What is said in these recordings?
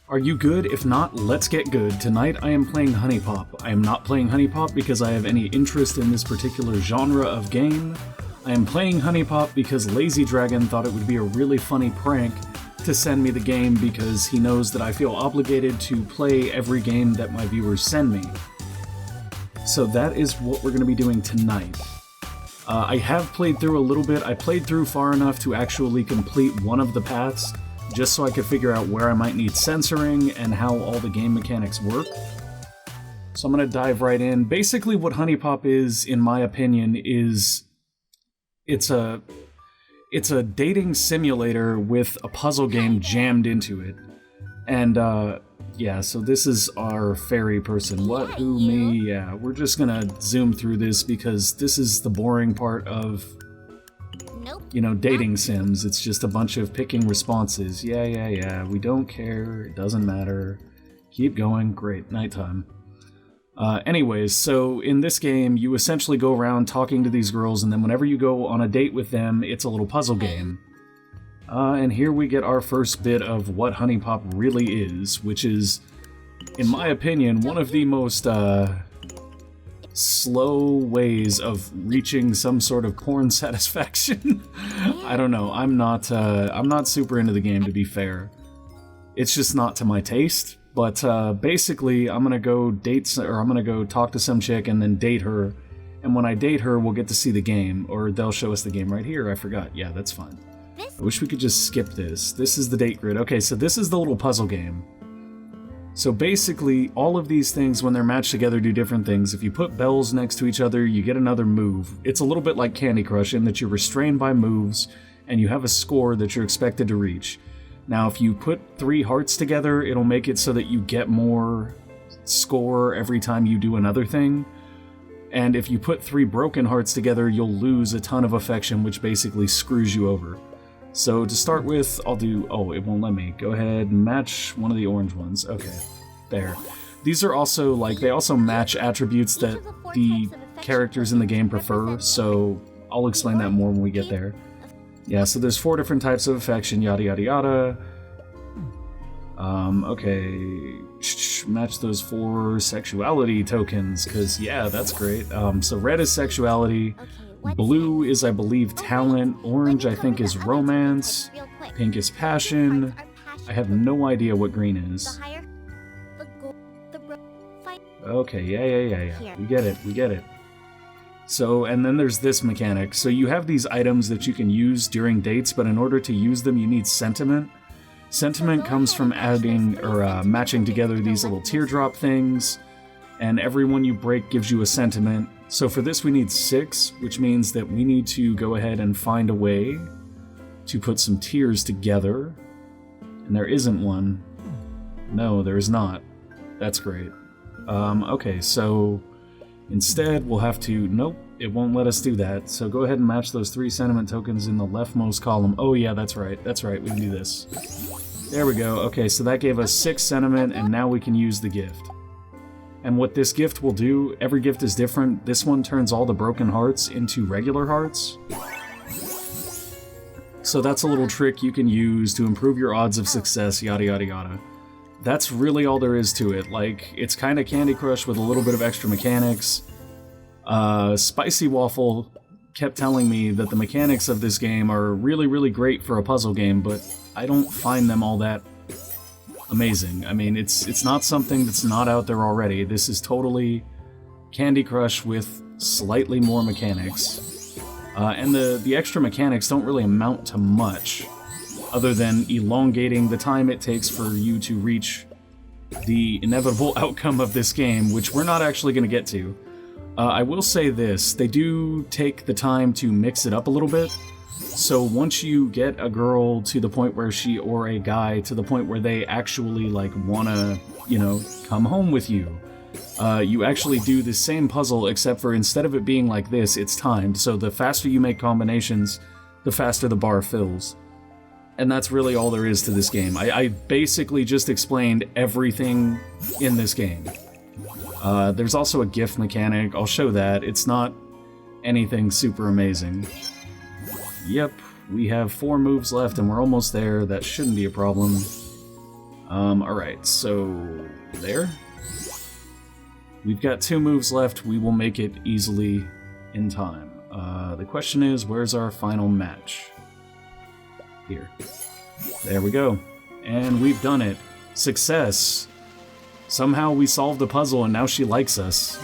Are you good? If not, let's get good. Tonight I am playing HuniePop. I am not playing HuniePop because I have any interest in this particular genre of game. I am playing HuniePop because LazyDragon thought it would be a really funny prank to send me the game because he knows that I feel obligated to play every game that my viewers send me. So that is what we're going to be doing tonight. I have played through a little bit. I played through far enough to actually complete one of the paths, just so I could figure out where I might need censoring and how all the game mechanics work. So I'm going to dive right in. Basically what HuniePop is, in my opinion, is it's a dating simulator with a puzzle game jammed into it. And yeah, so this is our fairy person. What, who, me? Yeah, we're just going to zoom through this because this is the boring part of, you know, dating sims. It's just a bunch of picking responses. Yeah, we don't care, it doesn't matter. Keep going, great, nighttime. Anyways, so in this game, you essentially go around talking to these girls, and then whenever you go on a date with them, it's a little puzzle game. And here we get our first bit of what HuniePop really is, which is, in my opinion, one of the most, slow ways of reaching some sort of porn satisfaction. I don't know. I'm not super into the game, to be fair. It's just not to my taste. But basically, I'm gonna go I'm gonna go talk to some chick and then date her. And when I date her, we'll get to see the game, or they'll show us the game right here. I forgot. Yeah, that's fine. I wish we could just skip this. This is the date grid. Okay, so this is the little puzzle game. So basically, all of these things, when they're matched together, do different things. If you put bells next to each other, you get another move. It's a little bit like Candy Crush in that you're restrained by moves, and you have a score that you're expected to reach. Now, if you put 3 hearts together, it'll make it so that you get more score every time you do another thing. And if you put 3 broken hearts together, you'll lose a ton of affection, which basically screws you over. So to start with, I'll do... Oh, it won't let me. Go ahead and match one of the orange ones. Okay, there. These are also, like, they also match attributes that the characters in the game prefer, so I'll explain that more when we get there. Yeah, so there's 4 different types of affection, yada yada yada. Okay, match those 4 sexuality tokens, because yeah, that's great. So red is sexuality, blue is, I believe, talent, orange I think is romance, pink is passion. I have no idea what green is. Okay, yeah. We get it. So, and then there's this mechanic. So you have these items that you can use during dates, but in order to use them, you need sentiment. Sentiment comes from adding or matching together these little teardrop things, and every one you break gives you a sentiment. So for this we need 6, which means that we need to go ahead and find a way to put some tears together. And there isn't one. No, there is not. That's great. Okay, so instead we'll have to... Nope, it won't let us do that. So go ahead and match those 3 sentiment tokens in the leftmost column. Oh yeah, that's right, we can do this. There we go. Okay, so that gave us 6 sentiment, and now we can use the gift. And what this gift will do, every gift is different. This one turns all the broken hearts into regular hearts. So that's a little trick you can use to improve your odds of success, yada yada yada. That's really all there is to it. Like, it's kind of Candy Crush with a little bit of extra mechanics. Spicy Waffle kept telling me that the mechanics of this game are really, really great for a puzzle game, but I don't find them all that amazing. I mean, it's not something that's not out there already. This is totally Candy Crush with slightly more mechanics. And the extra mechanics don't really amount to much, other than elongating the time it takes for you to reach the inevitable outcome of this game, which we're not actually going to get to. I will say this, they do take the time to mix it up a little bit. So once you get a girl to the point where or a guy to the point where they actually, like, wanna, you know, come home with you, you actually do the same puzzle, except for instead of it being like this, it's timed. So the faster you make combinations, the faster the bar fills. And that's really all there is to this game. I basically just explained everything in this game. There's also a gift mechanic. I'll show that. It's not anything super amazing. Yep, we have 4 moves left and we're almost there. That shouldn't be a problem. Alright, so there. We've got 2 moves left. We will make it easily in time. The question is, where's our final match? Here. There we go. And we've done it. Success! Somehow we solved the puzzle and now she likes us.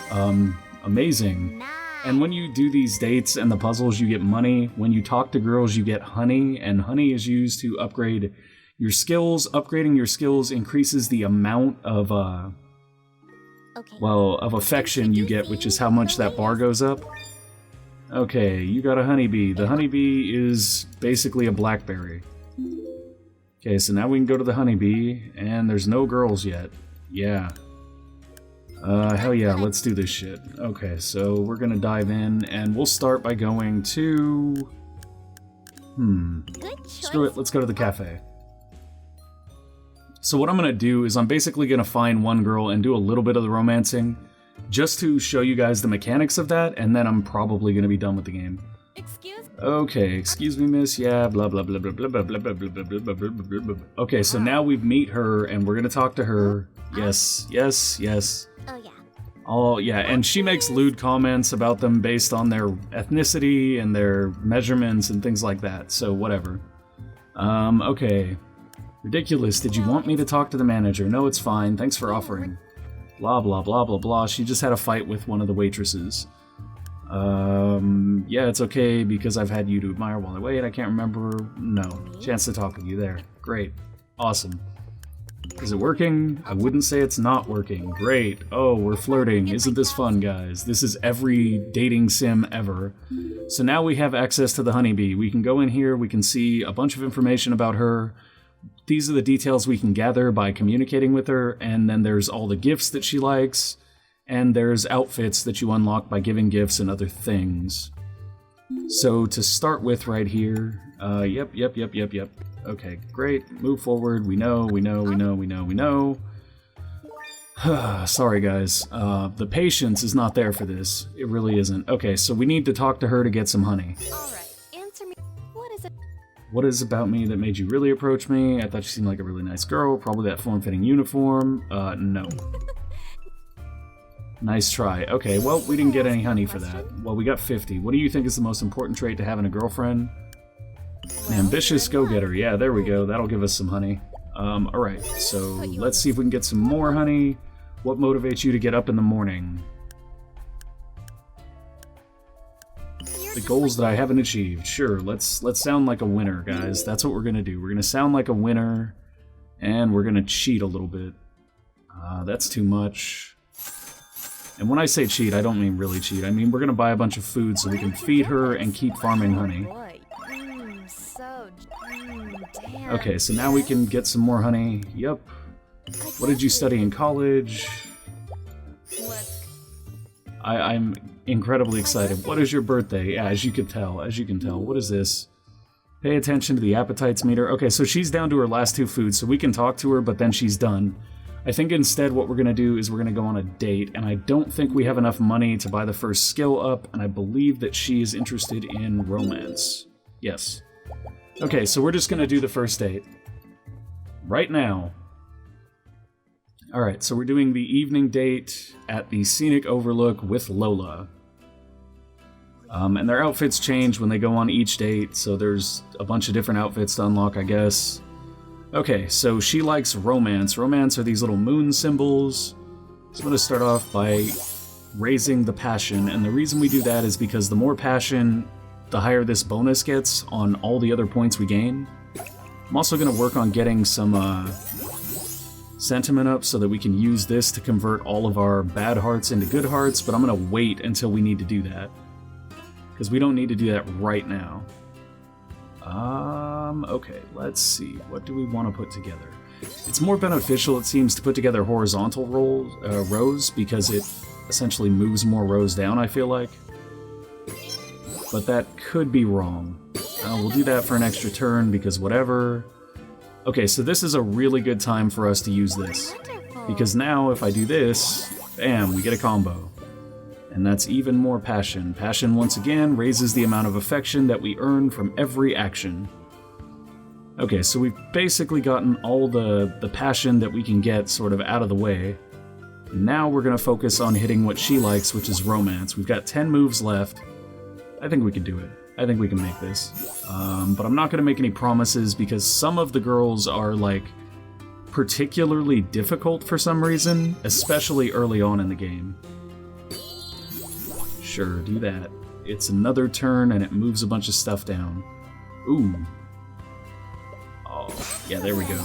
Amazing. And when you do these dates and the puzzles, you get money. When you talk to girls, you get honey, and honey is used to upgrade your skills. Upgrading your skills increases the amount of, well, of affection you get, which is how much that bar goes up. Okay, you got a honeybee. The honeybee is basically a blackberry. Okay, so now we can go to the honeybee, and there's no girls yet. Yeah. Hell yeah, let's do this shit. Okay, so we're gonna dive in, and we'll start by going to... Screw it, let's go to the cafe. So what I'm gonna do is I'm basically gonna find one girl and do a little bit of the romancing, just to show you guys the mechanics of that, and then I'm probably gonna be done with the game. Okay, excuse me, miss, yeah, blah blah blah blah blah blah blah blah blah blah blah blah blah blah. Okay, so now we've met her, and we're gonna talk to her. Yes, yes, yes. Oh yeah, and she makes lewd comments about them based on their ethnicity and their measurements and things like that, so whatever. Okay. Ridiculous, did you want me to talk to the manager? No, it's fine, thanks for offering. Blah blah blah blah blah, she just had a fight with one of the waitresses. Yeah, it's okay because I've had you to admire while I wait, I can't remember... No, chance to talk with you there. Great. Awesome. Is it working? I wouldn't say it's not working. Great. Oh, we're flirting. Isn't this fun, guys? This is every dating sim ever. So now we have access to the honeybee. We can go in here, we can see a bunch of information about her. These are the details we can gather by communicating with her, and then there's all the gifts that she likes, and there's outfits that you unlock by giving gifts and other things. So to start with right here, yep. Okay, great. Move forward. We know. Sorry, guys. The patience is not there for this. It really isn't. Okay, so we need to talk to her to get some honey. Alright, answer me. What is it? What is about me that made you really approach me? I thought you seemed like a really nice girl. Probably that form-fitting uniform. No. Nice try. Okay, well, we didn't get any honey for that. Well, we got 50. What do you think is the most important trait to having a girlfriend? An ambitious go-getter. Yeah, there we go. That'll give us some honey. Alright, so let's see if we can get some more honey. What motivates you to get up in the morning? The goals that I haven't achieved. Sure, let's sound like a winner, guys. That's what we're gonna do. We're gonna sound like a winner, and we're gonna cheat a little bit. That's too much. And when I say cheat, I don't mean really cheat. I mean we're gonna buy a bunch of food so we can feed her and keep farming honey. Okay, so now we can get some more honey. Yep. What did you study in college? I'm incredibly excited. What is your birthday? Yeah, as you can tell. What is this? Pay attention to the appetites meter. Okay, so she's down to her last 2 foods, so we can talk to her, but then she's done. I think instead what we're going to do is we're going to go on a date, and I don't think we have enough money to buy the first skill up, and I believe that she is interested in romance. Yes. Okay, so we're just going to do the first date. Right now. Alright, so we're doing the evening date at the Scenic Overlook with Lola. And their outfits change when they go on each date, so there's a bunch of different outfits to unlock, I guess. Okay, so she likes romance. Romance are these little moon symbols. So I'm going to start off by raising the passion, and the reason we do that is because the more passion, the higher this bonus gets on all the other points we gain. I'm also going to work on getting some sentiment up so that we can use this to convert all of our bad hearts into good hearts, but I'm going to wait until we need to do that. Because we don't need to do that right now. Okay, let's see. What do we want to put together? It's more beneficial, it seems, to put together horizontal rows, because it essentially moves more rows down, I feel like. But that could be wrong. We'll do that for an extra turn, because whatever. Okay, so this is a really good time for us to use this. Because now, if I do this, bam, we get a combo. And that's even more passion. Passion, once again, raises the amount of affection that we earn from every action. Okay, so we've basically gotten all the passion that we can get sort of out of the way. Now we're going to focus on hitting what she likes, which is romance. We've got 10 moves left. I think we can do it. I think we can make this. But I'm not going to make any promises because some of the girls are, like, particularly difficult for some reason, especially early on in the game. Sure, do that. It's another turn and it moves a bunch of stuff down. Ooh. Oh, yeah, there we go.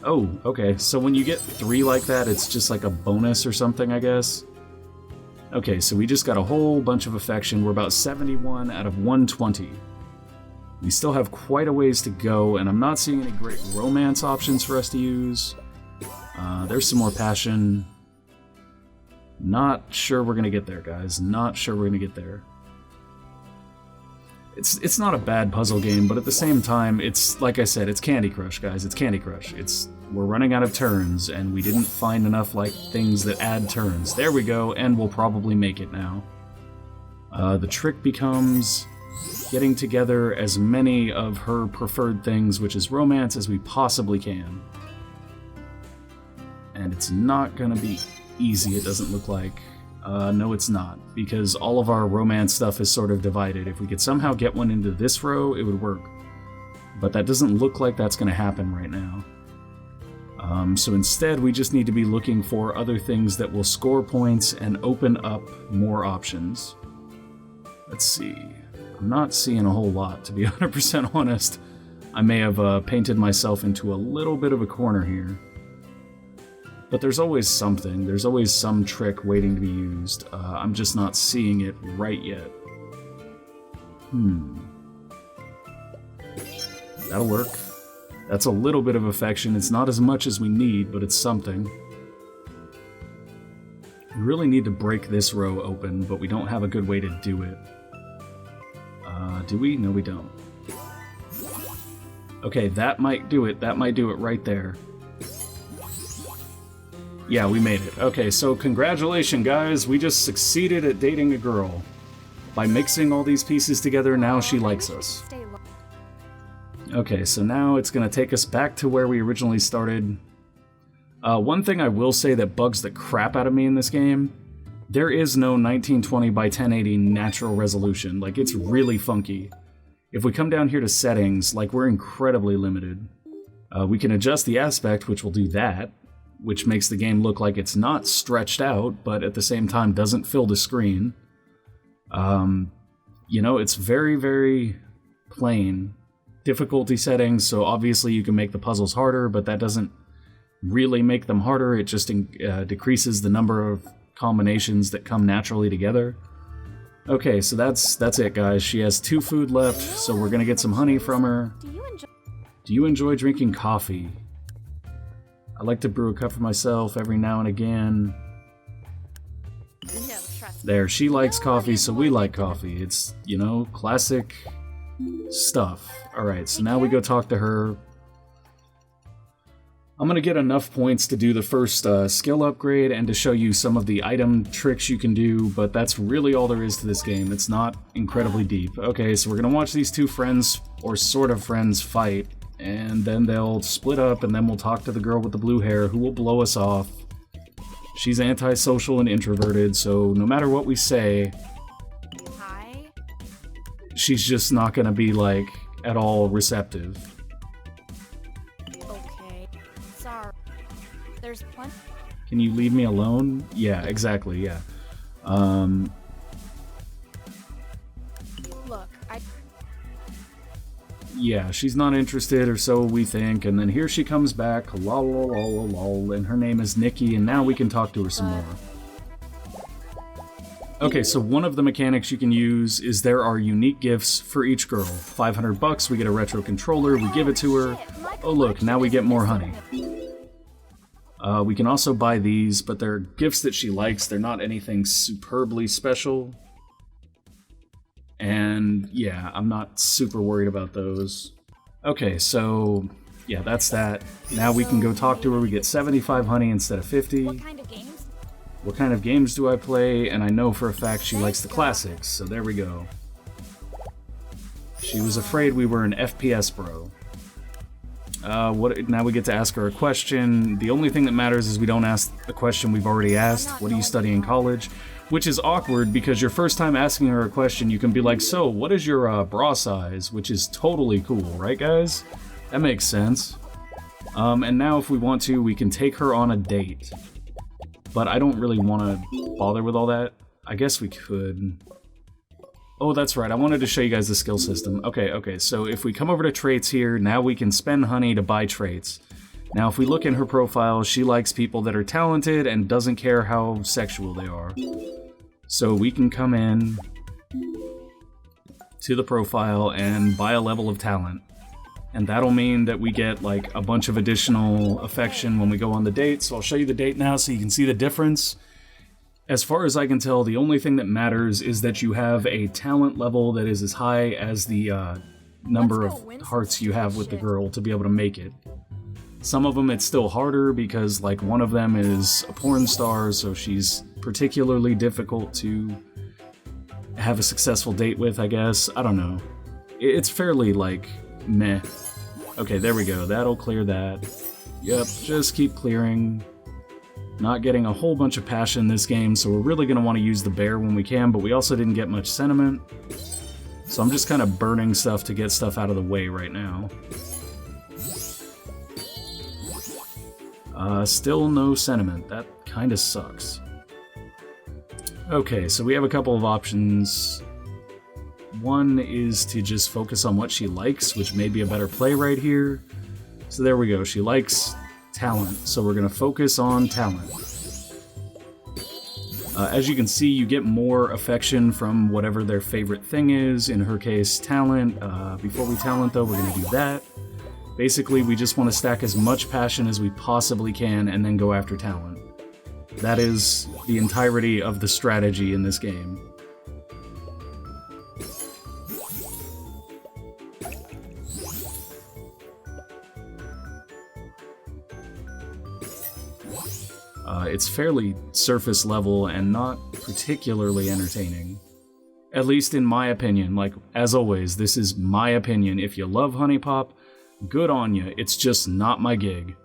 Oh, okay, so when you get 3 like that, it's just like a bonus or something, I guess? Okay, so we just got a whole bunch of affection. We're about 71 out of 120. We still have quite a ways to go, and I'm not seeing any great romance options for us to use. There's some more passion. Not sure we're gonna get there, guys. Not sure we're gonna get there. It's not a bad puzzle game, but at the same time, it's, like I said, it's Candy Crush, guys. It's Candy Crush. We're running out of turns, and we didn't find enough, like, things that add turns. There we go, and we'll probably make it now. The trick becomes getting together as many of her preferred things, which is romance, as we possibly can. And it's not gonna be easy, it doesn't look like. No, it's not, because all of our romance stuff is sort of divided. If we could somehow get one into this row, it would work. But that doesn't look like that's going to happen right now. So instead, we just need to be looking for other things that will score points and open up more options. Let's see. I'm not seeing a whole lot, to be 100% honest. I may have painted myself into a little bit of a corner here. But there's always something. There's always some trick waiting to be used. I'm just not seeing it right yet. That'll work. That's a little bit of affection. It's not as much as we need, but it's something. We really need to break this row open, but we don't have a good way to do it. Do we? No, we don't. Okay, that might do it. That might do it right there. Yeah, we made it. Okay, so congratulations, guys. We just succeeded at dating a girl. By mixing all these pieces together, now she likes us. Okay, so now it's going to take us back to where we originally started. One thing I will say that bugs the crap out of me in this game, there is no 1920 by 1080 natural resolution. Like, it's really funky. If we come down here to settings, like, we're incredibly limited. We can adjust the aspect, which will do that, which makes the game look like it's not stretched out, but at the same time doesn't fill the screen. You know, it's very, very plain. Difficulty settings, so obviously you can make the puzzles harder, but that doesn't really make them harder. It just decreases the number of combinations that come naturally together. Okay, so that's it, guys. She has 2 food left, so we're gonna get some honey from her. Do you enjoy drinking coffee? I like to brew a cup for myself every now and again. There, she likes coffee, so we like coffee. It's, you know, classic stuff. Alright, so now we go talk to her. I'm gonna get enough points to do the first skill upgrade and to show you some of the item tricks you can do, but that's really all there is to this game. It's not incredibly deep. Okay, so we're gonna watch these 2 friends, or sort of friends, fight. And then they'll split up, and then we'll talk to the girl with the blue hair who will blow us off. She's antisocial and introverted, so no matter what we say, she's just not gonna be, like, at all receptive. Okay. Sorry. There's plenty. Can you leave me alone? Yeah, exactly, yeah. Look, Yeah, she's not interested, or so we think, and then here she comes back, lol, lol, lol, lol, and her name is Nikki, and now we can talk to her some more. Okay, so one of the mechanics you can use is there are unique gifts for each girl. $500, we get a retro controller, we give it to her. Oh look, now we get more honey. We can also buy these, but they're gifts that she likes, they're not anything superbly special. And yeah, I'm not super worried about those. Okay, so yeah, that's that. Now we can go talk to her. We get 75 honey instead of 50. What kind of games? What kind of games do I play? And I know for a fact she likes the classics, so there we go. She was afraid we were an FPS bro. Now we get to ask her a question. The only thing that matters is we don't ask the question we've already asked. What do you study in college? Which is awkward because your first time asking her a question, you can be like, so, what is your bra size? Which is totally cool, right guys? That makes sense. And now if we want to, we can take her on a date. But I don't really want to bother with all that. I guess we could. Oh, that's right. I wanted to show you guys the skill system. Okay, so if we come over to traits here, now we can spend honey to buy traits. Now, if we look in her profile, she likes people that are talented and doesn't care how sexual they are. So we can come in to the profile and buy a level of talent. And that'll mean that we get, like, a bunch of additional affection when we go on the date. So I'll show you the date now so you can see the difference. As far as I can tell, the only thing that matters is that you have a talent level that is as high as the number of hearts you have with the girl to be able to make it. Some of them it's still harder because, like, one of them is a porn star, so she's particularly difficult to have a successful date with, I guess. I don't know. It's fairly, like, meh. Okay, there we go. That'll clear that. Yep, just keep clearing. Not getting a whole bunch of passion in this game, so we're really going to want to use the bear when we can, but we also didn't get much sentiment. So I'm just kind of burning stuff to get stuff out of the way right now. Still no sentiment. That kind of sucks. Okay, so we have a couple of options. One is to just focus on what she likes, which may be a better play right here. So there we go. She likes talent, so we're going to focus on talent. As you can see, you get more affection from whatever their favorite thing is. In her case, talent. Before we talent, though, we're going to do that. Basically, we just want to stack as much passion as we possibly can and then go after talent. That is the entirety of the strategy in this game. It's fairly surface level and not particularly entertaining. At least in my opinion. Like, as always, this is my opinion. If you love HuniePop, good on you. It's just not my gig.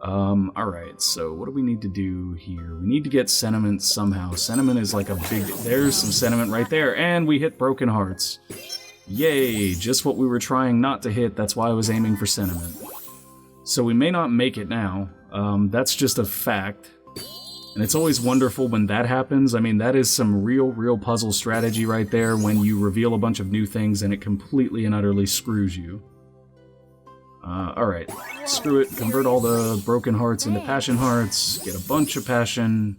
Alright, so what do we need to do here? We need to get sentiment somehow. Sentiment is like a big... There's some sentiment right there, and we hit Broken Hearts. Yay, just what we were trying not to hit. That's why I was aiming for sentiment. So we may not make it now. That's just a fact. And it's always wonderful when that happens. I mean, that is some real puzzle strategy right there when you reveal a bunch of new things and it completely and utterly screws you. Alright. Screw it. Convert all the broken hearts into passion hearts. Get a bunch of passion.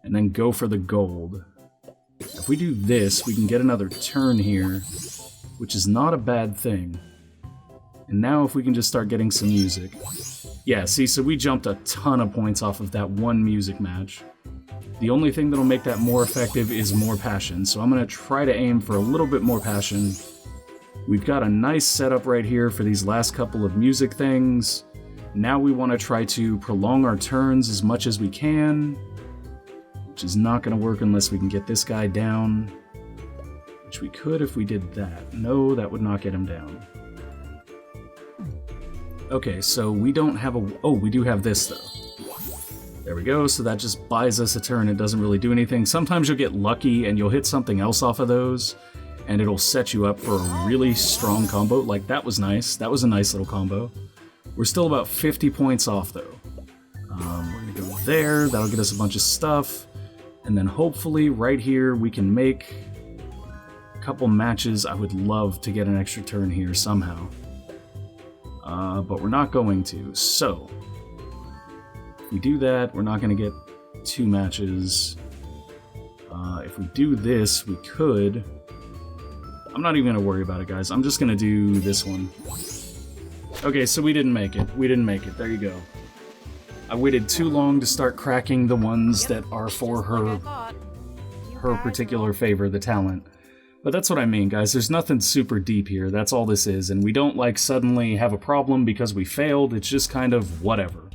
And then go for the gold. If we do this, we can get another turn here, which is not a bad thing. And now if we can just start getting some music. Yeah, see, so we jumped a ton of points off of that one music match. The only thing that'll make that more effective is more passion, so I'm going to try to aim for a little bit more passion. We've got a nice setup right here for these last couple of music things. Now we want to try to prolong our turns as much as we can, which is not going to work unless we can get this guy down, which we could if we did that. No, that would not get him down. Okay, so we don't have a... Oh, we do have this, though. There we go, so that just buys us a turn. It doesn't really do anything. Sometimes you'll get lucky and you'll hit something else off of those, and it'll set you up for a really strong combo. Like, that was nice. That was a nice little combo. We're still about 50 points off, though. We're going to go there. That'll get us a bunch of stuff. And then hopefully, right here, we can make a couple matches. I would love to get an extra turn here somehow. But we're not going to, so if we do that, we're not going to get 2 matches. If we do this, we could... I'm not even going to worry about it, guys. I'm just going to do this one. Okay, so we didn't make it. We didn't make it. There you go. I waited too long to start cracking the ones that are for her particular favor, the talent. But that's what I mean, guys. There's nothing super deep here. That's all this is. And we don't, like, suddenly have a problem because we failed. It's just kind of whatever.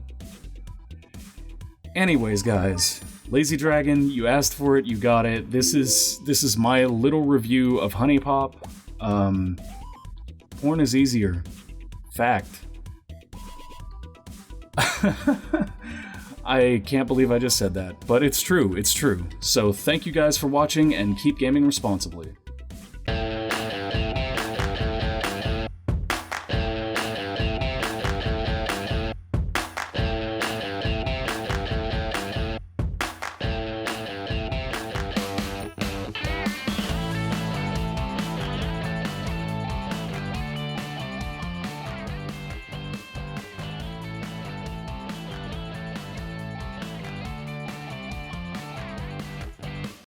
Anyways, guys. LazyDragon, you asked for it, you got it. This is my little review of HuniePop. Porn is easier. Fact. I can't believe I just said that, but it's true, it's true. So thank you guys for watching, and keep gaming responsibly.